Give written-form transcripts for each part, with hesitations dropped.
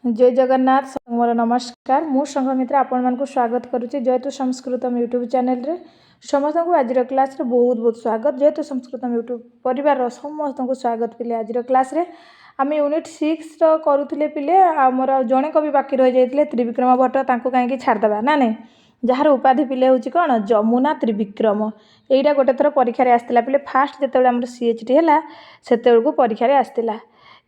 जय जगन्नाथ मोर नमस्कार मु संघमित्रा आपण मानक स्वागत करुच्ची जयतु संस्कृतम यूट्यूब चैनल रे समस्त को आज क्लास रे बहुत बहुत स्वागत। जयतु संस्कृतम यूट्यूब परिवार समस्त को स्वागत पिले आज क्लास रे आम यूनिट 6 करुले पिले आमर जड़े कवि बाकी रही जाते त्रिविक्रम भट्ट तांको कहीं छाड़देवा ना नहीं जार उपाधि पिले हूँ कौन जमुना त्रिविक्रम यहीटा गोटे थर परीक्षा आसला पिले फास्ट जो सीएचटी है से परीक्षा आसला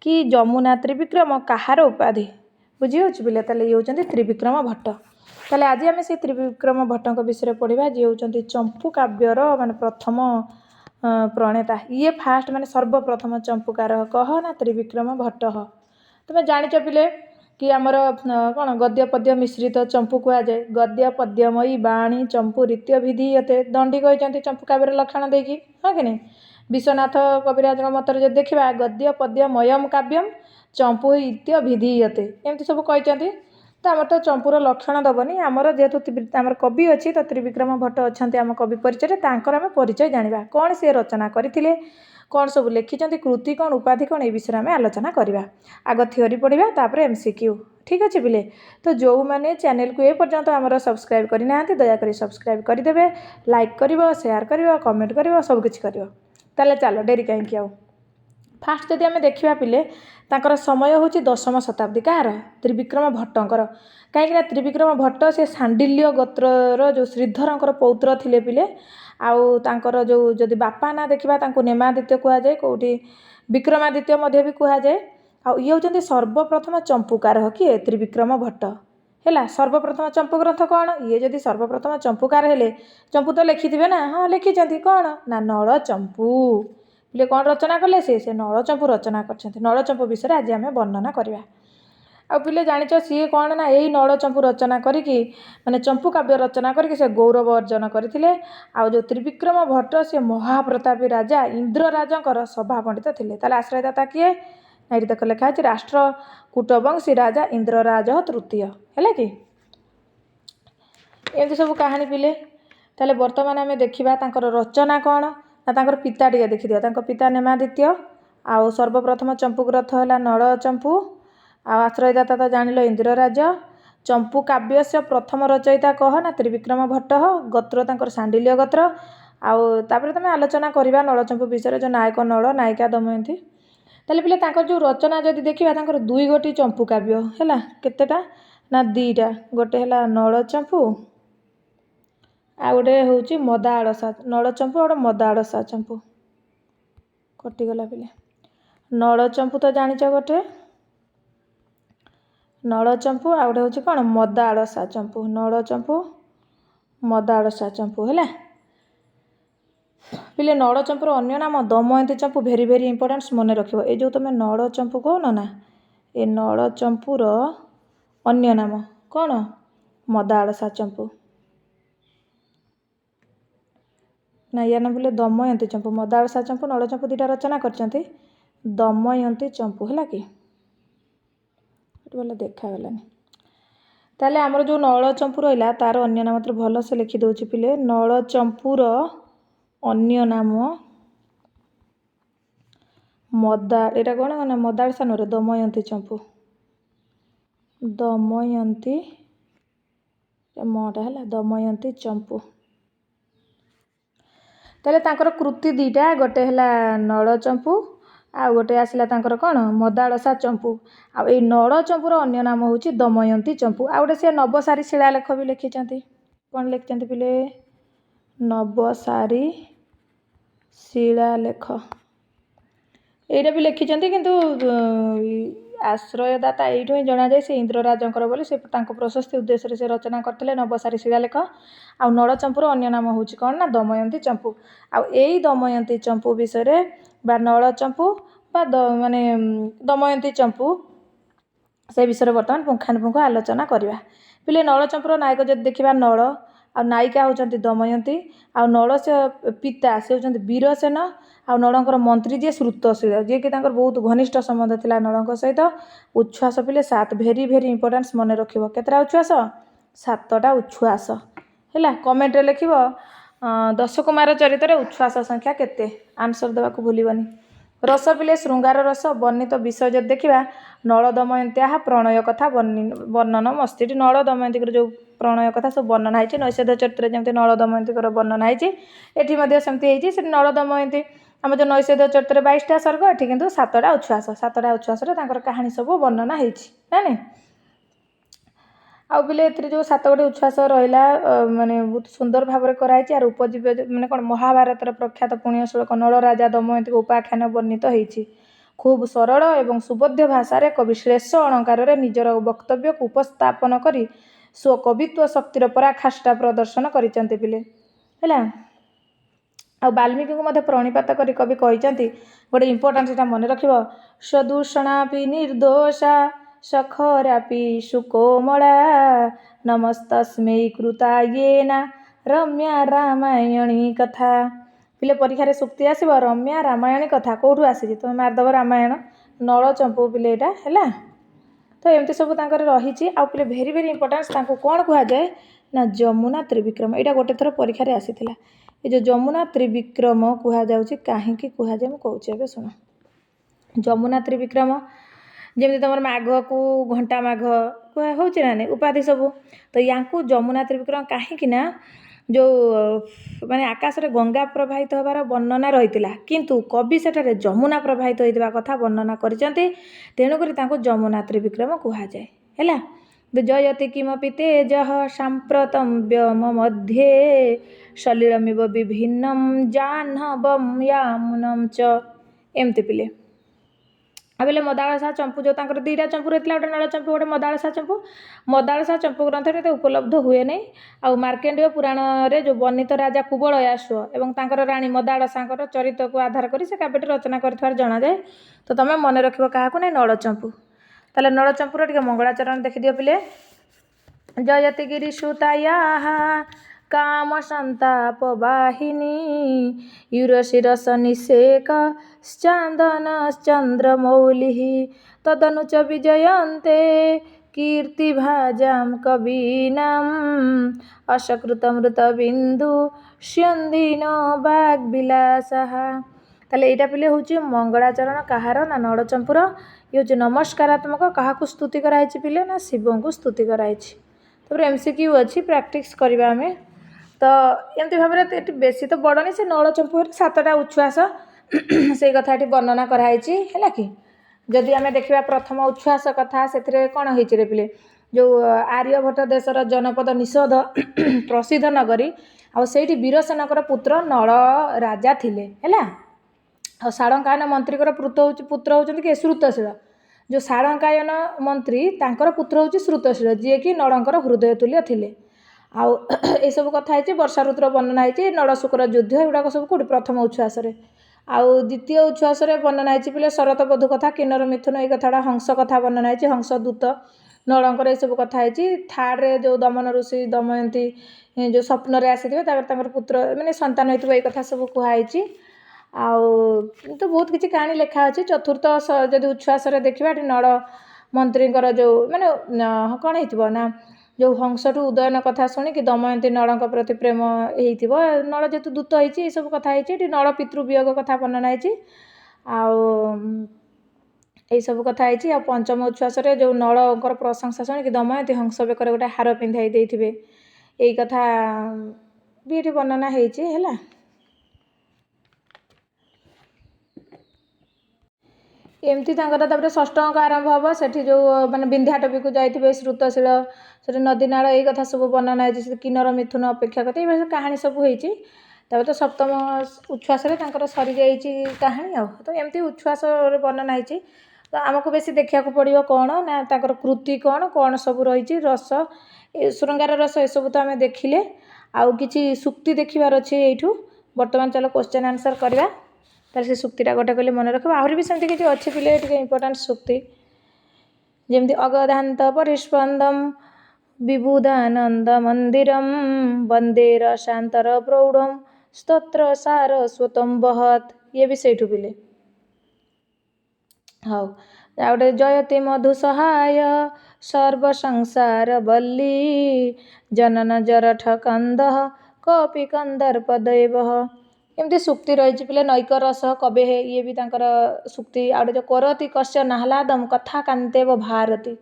कि जमुना त्रिविक्रम कहार उपाधि बुझी हो पिले ये होती त्रिविक्रम भट्ट। ताले आज आम से त्रिविक्रम भट्ट विषय पढ़ा जी होती चंपू काव्यर मान प्रथम प्रणेता ये फास्ट माने सर्वप्रथम चंपूकार कह ना त्रिविक्रम भट्ट। तुम जाच पिले कि आमर कौन गद्य पद्य मिश्रित चंपू कहुए गद्य पद्यमयी बाणी चंपू रीत्य विधीयते दंडी कहते चंपू काव्यर लक्षण देकी हाँ कि नहीं। विश्वनाथ कविराज मतर जो देखा गद्य पद्यमयम काव्यम चंपू इत्य विधीयते एमती सब कहते। तो आम तो चंपूर लक्षण दबनी आमर जेहेतु आम कवि अच्छी तो त्रिविक्रम भट्ट अच्छा आम कवि परिचय आम परिचय जाना कौन सी रचना करते कौन सब लिखिं कृति कौन उपाधि कौन ये विषय में आलोचना करवा। आग थियोरी पढ़ा तापर एमसीक्यू ठीक अच्छे पिले। तो जो मैंने चैनल को एपर्यंत आमर सब्सक्राइब करना दयाकोरी सब्सक्राइब करदे लाइक कर शेयर कर कमेंट कर सबकि कर ताले चलो डेरी कहीं आउ फास्ट जदि आम देखा पिले तांकर समय हूँ दशम शताब्दी कार त्रिविक्रम भट्टंकर कहीं त्रिविक्रम भट्ट से सांडिल्य गोत्र जो श्रीधर पौत्र थिले पिले आउ तांकर जो जदि बापा ना देखा नेमादित्य कहुए कौटी विक्रमादित्य भी कहुए आउ ये होती सर्वप्रथम चंपूकार किए त्रिविक्रम भट्ट है। सर्वप्रथम चंपू ग्रंथ कौन ये जदि सर्वप्रथम चंपूकार हेले चंपू तो लिखिथे ना हाँ लिखिं कौन ना नल चंपू पिले कौन रचना कले से नल चंपू रचना कर नल चंपू विषय आज आम वर्णना करवा। आ पिले जाच सी कौन ना यही नल चंपू रचना करी माने चंपू काव्य रचना करके से गौरव अर्जन करते। आउ जो त्रिविक्रम भट्ट से महाप्रतापी राजा इंद्रराजंकर सभा पंडित थे आश्रयदाता किए ना देख लिखा राष्ट्रकूटवंशी राजा इंद्रराज तृतीय है कि एमती सब कहानी पिले। ताले वर्तमान आम देखा रचना कौन ना पिता टे देखी दिया पिता नेमादित्य आउ सर्वप्रथम चंपू ग्रंथ है नल चंपू आश्रयदाता तो जान इंद्रराज चंपू काव्य से प्रथम रचयिता कह ना त्रिविक्रम भट्ट गोत्र तांकर सांडिल्य गोत्र आउे तुम आलोचना करवा नल चंपू विषय जो नायक नल नायिका दमयंती। ताले पिले जो रचना जदि देखा दुई गोटी चंपू काव्य है केतेटा ना दीटा गोटे है नल चंपू आ गोटे हूँ मदाड़सा नल चंपू और मदाड़सा चंपू कटिगला पिले नल चंपू तो जाच गोटे नल चंपू आ गोटे हूँ कौन मदाड़सा चंपू नल चंपू मदाड़सा चंपू है पिले नल चंपूर अन्य नाम दमयंती चंपू भेरी भेरी इंपोर्टेंट मन रख ये जो तुम नल चंपू कौन ना ये नल चंपूर अन्य नाम कौन मदाड़सा चंपू ना या ना बोले दमयंती चंपू मदाड़सा चंपू नल चंपू दुटा रचना कर दमयंती चंपू है कि बोले देखागलानी। ताले आमर जो नल चंपू रहा तार अन्य नाम तो भल से लिखिदे पिले नल चंपूर अन्य नाम मदा यहाँ कौन ना मदाड़सा नुरे दमयंती चंपू दमयंती मटा है दमयंती चंपू। ताले तांकर कृति दीटा गोटे है नल चंपू आ गोटे आसला कौन मदाड़सा चंपू आ नल चंपूर अन्य नाम हूँ दमयंती चंपू आ गोटे सी नवसारी शिलालेख भी लिखिं कौन लिखिं पिले नवसारी शिलालेख यहाँ भी लिखिं किंतु आश्रयदाता यू ही जना जाए से इंद्रराजंकर बोली से प्रशस्ति उद्देश्य से रचना करते नवसारी शिलालेख आ नल चंपूर अन्य नाम हूँ कौन ना दमयंती चंपू आ दमयंती चंपू विषय बा नल चंपू बा माने दमयंती चंपू से विषय बर्तमान पुंखानुपुंख आलोचना करवा। पिले नल चंपूर नायक जब देखा नल आ नायिका होती दमयंती आ नल से पिता से होती वीरसेन आ नलंकर मंत्री जी श्रुतशील जी कि बहुत घनिष्ठ संबंध थिला नलंक सहित। उच्छ्वास पिले 7 भेरी भेरी इंपोर्टेंस मन रखिबो केतरा उच्छ्वास 7टा उच्छ्वास है कमेंट लिखिबो 10 कुमार चरित्र उच्छ्वास संख्या केते आंसर देवा को भूलिबनी रस पिले श्रृंगार रस वर्णित विषय जब देखा नल दमयंत्या प्रणय कथा वर्णन मस्ती नल दमयंती जो प्रणय कथा सब वर्णना है नैषध चरित्र जमी नल दमयंती वर्णना है सेमती से नल दमयंती आम जो नैषध चरित्र 22टा सर्ग ये कि 7टा उच्छ्वास 7टा उच्छ्वास कहानी सब वर्णना है ना आउ बिले ए जो 7 गोटे उच्छ्वास रहा माने बहुत सुंदर भाव में कराई आर उपजीव्य माने कौन महाभारतर प्रख्यात पुण्य श्लोक नल राजा दमयंती उपाख्यान वर्णित होती खूब सरल एवं सुबोध्य भाषा कवि श्लेष अलंकार निजर वक्तव्य को उपस्थापन कर स्वकवित्व शक्तिर पराकाष्ठा प्रदर्शन करते पिले है आ वाल्मीकि को प्रणिपात कर कवि कहते गोटे इम्पोर्टाट से मन रख सदूषणापि निर्दोषा सखरापि सुकोमला नमस्तस्मै कृतायेना रम्या रामायणी कथा पिले परीक्षा सुक्ति आसो रम्या रामायणी कथा कौटू आसी तुम मारदेव रामायण नल चंपू पिले यहाँ है तो एमती सब रही आ पिले भेरी भेरी इम्पोर्टान्स कौन कहुए ना जमुना त्रिविक्रम यहाँ गोटे थर परीक्षा आसीला ये जो जमुना त्रिविक्रम कहुए कहीं कहुए मुझे शुण जमुना त्रिविक्रम जमी तुम माघ को घंटा माघ कह हो उपाधि सब तो या जमुना त्रिविक्रम कहीं जो माने आकाश में गंगा प्रवाहित होबार वर्णना रही किंतु कवि सेठारे जमुना प्रवाहित होता कथा वर्णना करते तेणुक जमुना त्रिविक्रम कहुए है जयति किमपि तेज सांप्रतम व्योम मध्ये सलिलमिव विभिन्नम जाह्नवम यामुनम च एमती पिले आबे मदालसा चंपू जो 2टा चंपू रही गोटे नल चंपू गोटे मदालसा चंपू ग्रंथ में उपलब्ध हुए नहीं आ मार्केंडीय पुराण रे जो वर्णित राजा कुबलयाश्व एवं तांकर राणी मदालसा चरित्र को आधार कर काव्यटी रचना कर जना जाए तो तुम मन रख क्या नहीं नल चंपू ताले नल चंपूर टे मंगलाचरण देखिदियो पिले जयति गिरीशुताया काम संताप वाहिनी यूरशिरस निषेक चांदन चंद्रमौलि तदनुच विजयन्ते कीर्तिभाजां कवीनाम् अशकृतमृत बिंदु स्यंदिनो वाग्विलासः ताले एटा पिले हूँ मंगलाचरण कहार ना नल चंपूर ये हूँ नमस्कारात्मक क्या स्तुति कराई पिले ना शिव को स्तुति कराई तब एमसीक्यू अच्छी प्रैक्टिस करवा आम तो एमती भाव में बेसी तो बड़ नहीं से नल चंपू 7टा उच्छ्वास से कथा ये वर्णना कराई है कि जदि आम देखा प्रथम उच्छ्वास कथा से कौन हो पिले जो आर्यभट्ट देशर जनपद निषद प्रसिद्ध नगरी आठी वीरसेनकर पुत्र नल राजा थिले है साड़ंकायन मंत्री पुत्र होती कि श्रुतशील जो साड़ंकायन मंत्री तांकर पुत्र हूँ श्रुतशील जी कि नलंकर हृदय तुल्य थिले आउ ये सब कथा है वर्षा ऋतुर वर्णना है नल शुक्र युद्ध एगुड़ाक सब कौट प्रथम उच्छ्वास आउ द्वितीय उच्छ्वास वर्णना है पिले शरत बधू कथा किन्नर मिथुन ये कथा हंस कथा वर्णना है हंस दूत नलंकर ये सब कथा है थार्ड्रे जो दमन ऋषि दमयंती जो स्वप्न आसी पुत्र मानने संतान होता ये कथा सब कहुई आउ तो बहुत किसी कहानी लिखा अच्छी चतुर्थ जदि उच्छ्वास देखा नल मंत्री जो माने कौन होना जो हंसठू उदयन कथा शुणिकी दमयंती नल प्रति प्रेम हो नल जेतु दूत होती सब कथा है नल पितृवियोग कथा वर्णना है यही सब कथा है पंचम उच्छ्वास जो नलंकर प्रशंसा शुणिकी दमयंती हंस बेकर गोटे हार पिंधाई देथिबे यही कथा भी ये वर्णना है एमती षष्ठ अंक आरंभ हम से जो माने विंध्याटवी को जाइए श्रुतशील से नदी नाल ये कथा सब वर्णना है किन्नर मिथुन अपेक्षा करते ये कहानी सब होती तो सप्तम उच्छ्वास सरी जाइए कहानी तो एमती उच्छ्वास वर्णना है तो आमको बेसी देखा पड़ो कौन ना कृति कौन कौन सब रही रस श्रृंगार रस ये सब तो आम देखिले आउ कि सुक्ति देखार अच्छे यू बर्तमान चलो क्वेश्चन आंसर करवा से सुक्तिटा गोटे कहले मन रख आहरी भी सेमती किसी अच्छे पिले इम्पोर्टाट सुक्ति जमी अगधांत परिस्पंदम विबुधानंद मंदिरम वंदे रसांतर प्रौढ़म स्तोत्र सारस्वतम बहत ये भी से पिले हाँ गोटे जयति मधु सहाय सर्व संसार बल्ली जनन जरठ कंद कपि कंदर्प दैव एमती सुक्ति रही पिले नैक रस कबे हे ये भी तांकर सुक्ति आउटे जो करती कस्य नाहलादम कथा कांतेव भारती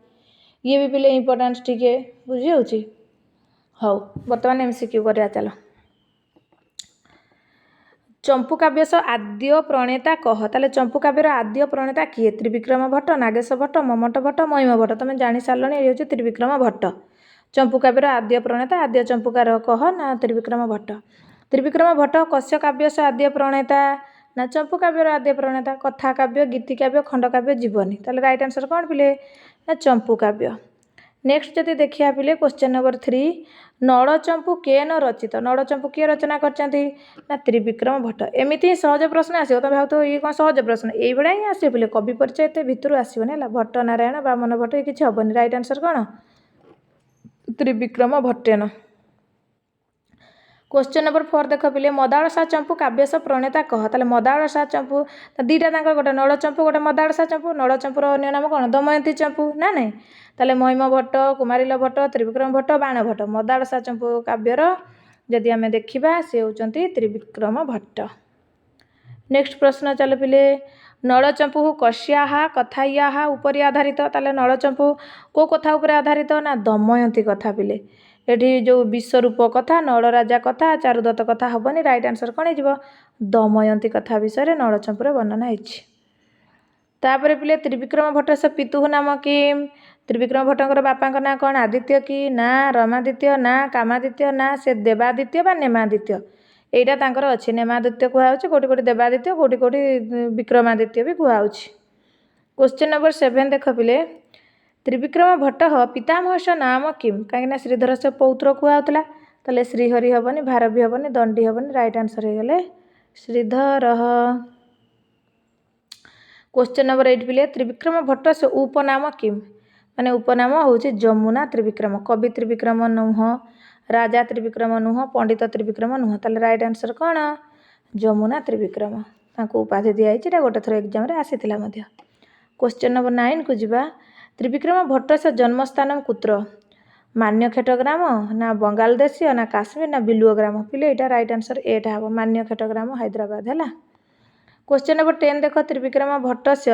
ये भी पिले इम्पोर्टान्स टिके बुझी होची। हौ बर्तमान एमसीक्यू करिया चलो। चंपू काव्यस आद्य प्रणेता कह ताले चंपू काव्यर आद्य प्रणेता किए त्रिविक्रम भट्ट नागेश भट्ट ममट भट्ट महिम भट्ट तुम जानी सारे ये हूँ त्रिविक्रम भट्ट। चंपू काव्यर आद्य प्रणेता आद्य चंपूकार कह ना त्रिविक्रम भट्ट। त्रिविक्रम भट्ट कस्य काव्यस आद्य प्रणेता ना चंपू काव्यर आद्य प्रणेता कथा काव्य गीति काव्य खंड काव्य जीवनी ताले राइट आंसर कौन पिले ना चंपू काव्य। नेक्स्ट जदि देखिया पिले क्वेश्चन नंबर 3 नड़चंपू केन रचित नड़चंपू किए रचना करचंती ना त्रिविक्रम भट्ट। एमिति सहज प्रश्न आसो तुम भाव ये कौन सहज प्रश्न ये भाया ही आसो पिले कवि परिचय एत भितर आसबनी है भट्ट नारायण बामन भट्ट ये किसी हेनी राइट आंसर कौन त्रिविक्रम भट्टेन। क्वेश्चन नंबर 4 देख पिले मदालसा चंपू काव्यस प्रणेता कह ताले मदालसा चंपू दीटा गोटे नड़चंपू गोटे मदालसा चंपू नड़चंपूर अन्य नाम कौन दमयंती चंपू ना नहीं ताले महिम भट्ट कुमारिल भट्ट त्रिविक्रम भट्ट बाण भट्ट मदालसा चंपू काव्यर जदि आम देखा सी होती त्रिविक्रम भट्ट। नेक्स्ट प्रश्न चल पिले नड़चंपू कस्या कथाया उपरि आधारित ताले नड़चंपू को कथा उपर आधारित ना दमयंती कथा पिले एठी जो विश्वरूप कथा नल राजा कथा चारुदत्त कथा हेनी राइट आंसर कौन हो दमयंती कथा विषय नड़चंपूर वर्णना होती। तापर पिले त्रिविक्रम भट्ट से पितुः नाम किम त्रिविक्रम भट्टर बापा ना कौन आदित्य कि ना रमादित्य ना कामादित्य ना से देवादित्य बा नेमादित्य यहाँ तांकर अच्छी नेमादित्य कहुच्छे कौटी कौटी देवादित्य कौटी कौटी विक्रमादित्य भी कहुच्छे। क्वेश्चन नंबर 7 देख पिले त्रिविक्रम भट्ट पितामहस नाम किम कहीं श्रीधर से पौत्र कहुला ताले श्रीहरि हेनी भारवी हेनी दंडी हेनी राइट आंसर हो गले श्रीधर। क्वेश्चन नंबर 8 पिले त्रिविक्रम भट्ट से उपनाम किम माने उपनाम हूँ जमुना त्रिविक्रम कवि त्रिविक्रम नुह राजा त्रिविक्रम नुह पंडित त्रिविक्रम नुह ताले राइट आंसर कौन जमुना त्रिविक्रम उपाधि दिखाई गोटे थर एग्जाम आसीला। क्वेश्चन नंबर 9 को जीवा त्रिविक्रम भट्ट से जन्मस्थान कुत्र मान्यखेट ग्राम ना बंगाल देशीय ना काश्मीर ना बिलुओ ग्राम पिले यहाँ राइट आंसर एटा हम मान्यखेट ग्राम हैदराबाद है। क्वेश्चन नंबर 10 देख त्रिविक्रम भट्ट से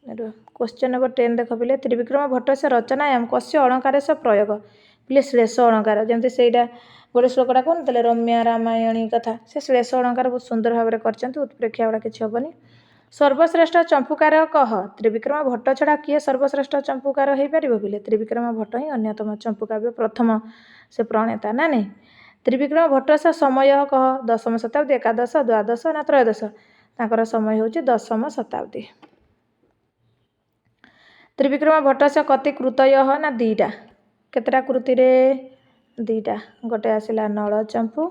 क्वेश्चन नंबर 10 देख पिले त्रिविक्रम भट्ट से रचनायाम कस्य अलंकार से प्रयोग पिले श्लेष अलंकार जमती से गोटे श्लोकटा कौन तेल रम्या रामायणी कथा से श्लेष अलंकार बहुत सुंदर भाव में कर उत्प्रेक्षा गुड़ा किसी हेनी। सर्वश्रेष्ठ चंपूकार कह त्रिविक्रम भट्ट छड़ा किए सर्वश्रेष्ठ चंपूकार हो पार पिले त्रिविक्रम भट्ट ही अन्यतम चंपूकाव्य प्रथम से प्रणेता ना नहीं। त्रिविक्रम भट्ट से समय कह दशम शताब्दी एकादश द्वादश ना त्रयोदश तांकर समय हूँ दशम शताब्दी। त्रिविक्रम भट्ट से कति कृतय ना दीटा केतटा कृति रे दीटा गोटे आसला नड़चंपू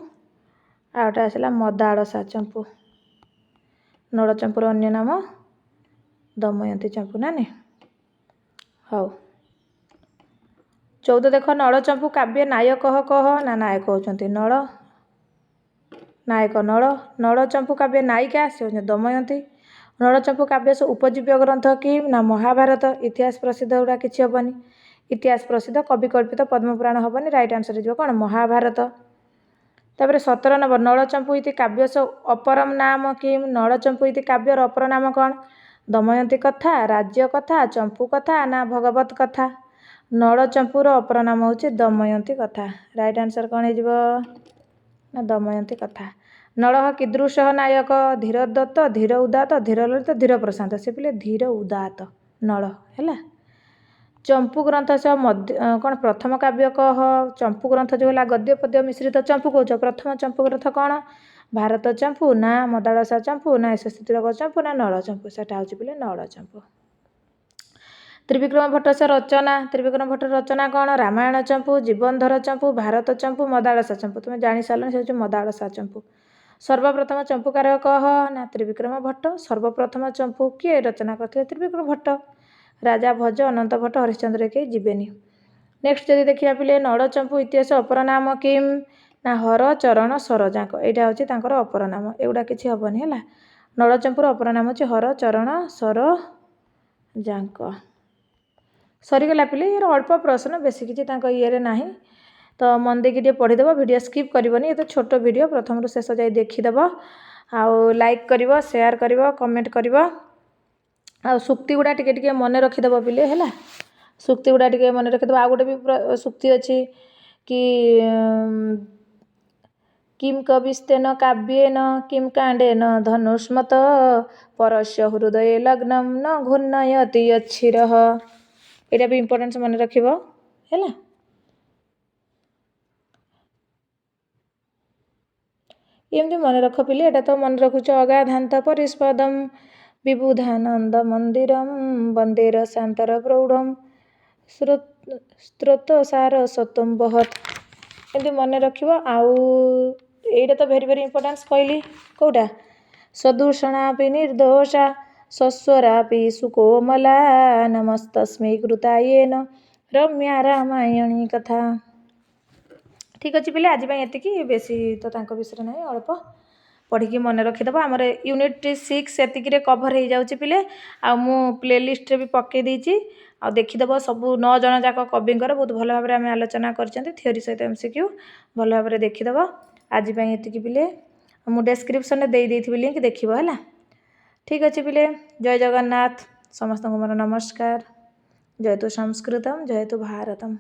आ गोटे आसला मदालसा चंपू नड़चंपूर अन्य नाम दमयंती चंपू ना नहीं। हौ 14 देख नड़चंपू काव्य नायक कह ना नायक होती नड़ नायक नड़ नड़चंपू काव्य नायिका से होती दमयंती नड़चंपू काव्य से उपजीव्य ग्रंथ कि ना महाभारत इतिहास प्रसिद्ध गुड़ा किसी हेनी इतिहास प्रसिद्ध कवि कल्पित पद्मपुराण हेनी राइट आंसर हो कौन महाभारत। तापर 17 नंबर नड़चंपू इति काव्यस अपरम नाम किम नड़चंपू इति काव्यर अपर नाम कौन दमयंती कथा राज्य कथा चंपू कथा ना भगवत कथा नड़चंपूर अपर नाम हूँ दमयंती कथा राइट आंसर कौन हो ना दमयंती कथा। नड़ कीदृश नायक धीर दत्त धीर उदात धीर ललित धीर प्रशांत से पिले धीर उदात नड़ है। चंपू ग्रंथ से मध्य कौन प्रथम काव्य कह चंपू ग्रंथ जो है गद्य पद्य मिश्रित चंपू कौच प्रथम चंपू ग्रंथ कौन भारत चंपू ना मदालसा चंपू ना यशस्वी तिलक चंपू ना नड़ चंपू से हूँ पिले नड़ चंपू। त्रिविक्रम भट्ट से रचना त्रिविक्रम भट्ट रचना कौन रामायण चंपू जीवनधर चंपू भारत चंपू मदालसा चंपू तुम जानी सारे से मदालसा चंपू। सर्वप्रथम चंपूकार कह ना त्रिविक्रम भट्ट सर्वप्रथम चंपू किए रचना करते त्रिविक्रम भट्ट राजा भज अनंत भट्ट हरिश्चंद्र के जीवेनी। नेक्स्ट जदि देखिया पिले नड़चंपू इतिहास अपर नाम किम ना हर चरण सरजाक यहाँ हूँ अपर नाम एगुड़ा किसी हेनी है नड़चंपूर अपर नाम हूँ हर चरण सरजाक। सरीगला पिले यार अल्प प्रश्न बेसी किसी ये ना तो मन देकी टे पढ़ीदेव वीडियो स्किप करनी ये तो छोट वीडियो प्रथम शेष जाए देखीदेव आउ लाइक कर शेयर कर कमेंट कर सुक्ति गुड़ा टे मन रखीदेव पिले है सुक्ति गुड़ा टे मन रखीदेव आ गोटे भी सुक्ति अच्छी कि किं कविस्तेन काव्येन किं कांडेन धनुष्मत परस्य हृदय लग्नम न घूर्णयति यच्छिरः यहाँ भी इम्पोर्टेंस मन रखिब है एमती मन रख पिले एटा तो मन रखुच अगाधांत परिस्पदम विबुधानंद मंदिरम वंदेर शांतर प्रौढ़ स्रोतसार सतम बहत एमती मन रख आईटा तो भेरी भेरी इम्पोर्टेंस कहली कौटा सदूषणापि निर्दोषा सस्वरापि सुकोमला नमस्तस्मै कृतायेन रम्या रामायणी कथा। ठीक अच्छे पिले आज ये बेसी तो विषय ना अल्प पढ़ी मन रखीदेव आमर यूनिट 6 से कभर हो जाऊँगी पिले आ मु प्लेलिस्ट भी पकई देती आ देखीदेव सब 9 जन जाक कविंर बहुत भल भाव में आलोचना कर थियोरी सहित MCQ भल भाव में देखीदेव आज ये पिले मु डिस्क्रिप्शन में देदेवि लिंक देखिए है। ठीक अच्छे पिले जय जगन्नाथ समस्त मोर नमस्कार जयतु संस्कृतम जयतु भारतम।